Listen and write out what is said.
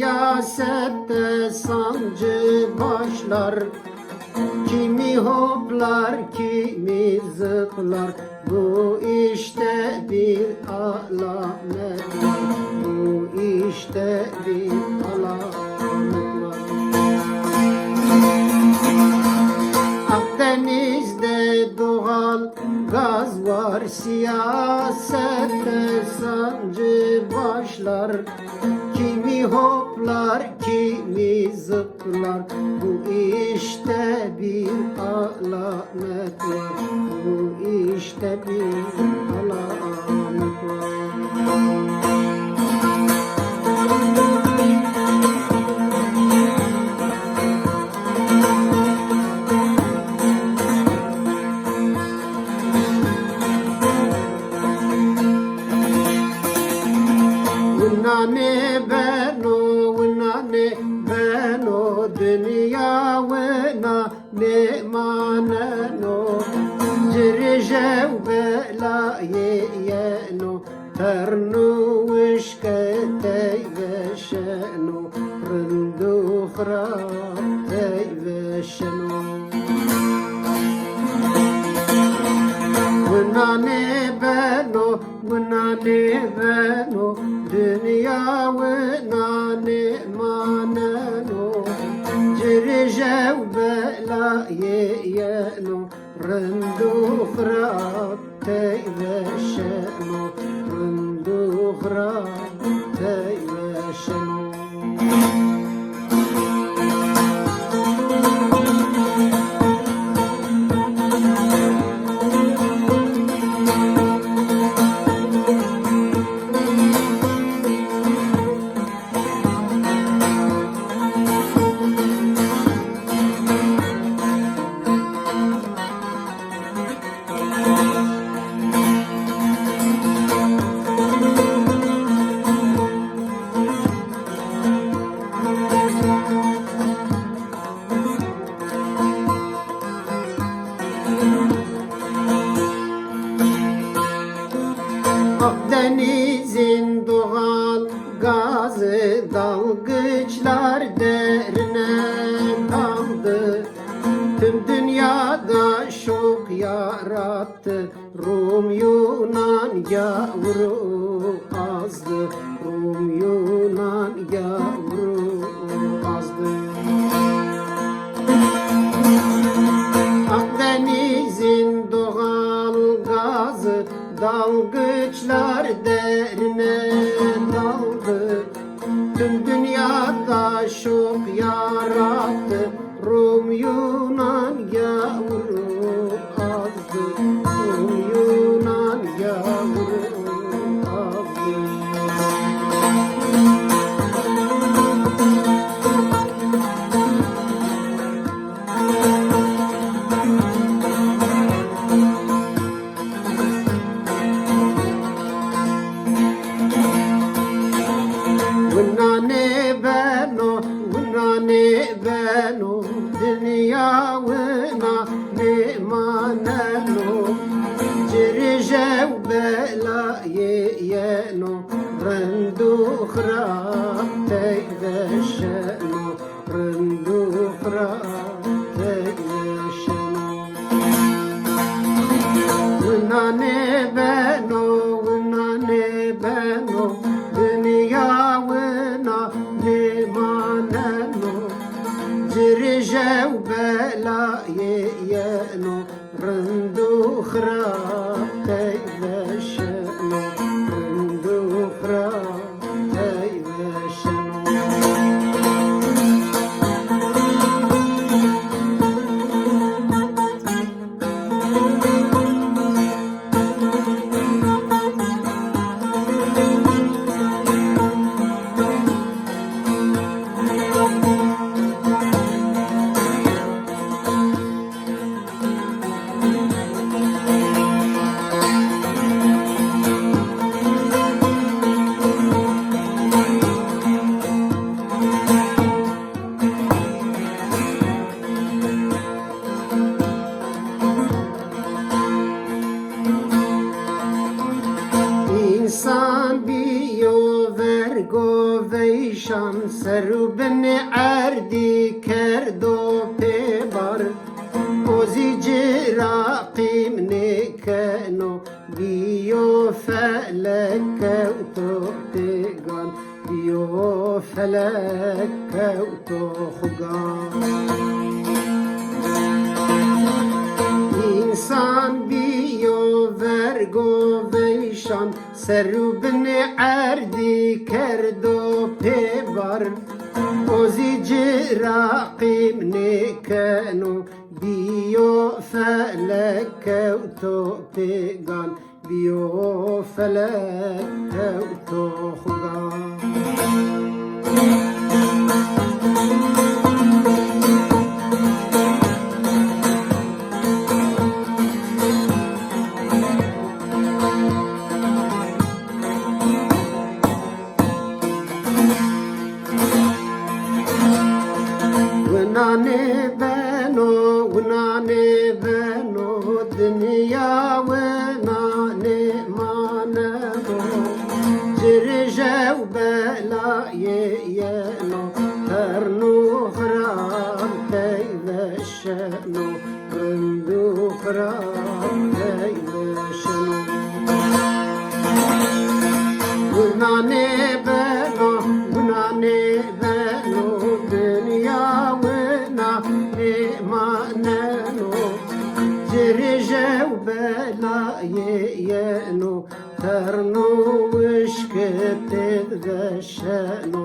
siyasette sancı başlar. Kimi hoplar, kimi zıplar. Bu işte bir alamet var. Bu işte bir alamet var. Akdeniz'de doğal gaz var. Siyasette sancı başlar. Kimi hoplar, kimi zıplar. Bu işte bir alamet var. Bu işte bir alamet var. Vınane beno, vınane beno, dünya vınane maneno, cirjev belaye yeno, ternu vişketey veşeno, rındu khratey veşeno. Vınane beno, vınane beno, dünya vınane maneno, cirjev belaye yeno, rındu khratey veşeno, rındu khratey veşeno. Akdeniz'in doğal gazı dalgıçlar derine daldı. Tüm dünyada şok yarattı. Rum Yunan yavru azdı. Rum Yunan yavru azdı. Akdeniz'in doğal gazı dalgıçlar derine daldı. Tüm dünyada şok yarattı. Rum Yunan yavru azdı. Rum Yunan yavru azdı. Vınane beno, vınane beno, dünya vınane maneno, cirjev belaye yeno, rındu khratey veşeno, rındu khratey veşeno. Vınane beno, vınane beno, dünya vınane maneno, cirjev belaye yeno, rındu khratey veşeno, rındu khratey veşeno. سرو بن عردی کردو پیبار اوزی جراقیم نکنو بیو فلک تو پیگان بیو فلک تو خگان İnsan biyo vergo veyşan Serru bin erdi kerdo pevar Ozi ciraqim nekenu Biyo felek to pegan Biyo felek to hugan ونانه بنو دنیا ونانه مانو جرجه و بلایه ترنو خرام تیوشنو رندو خرام تیوشنو ونانه بنو دنیا ونانه جرجه و بلایه ترنو وشکت دشنو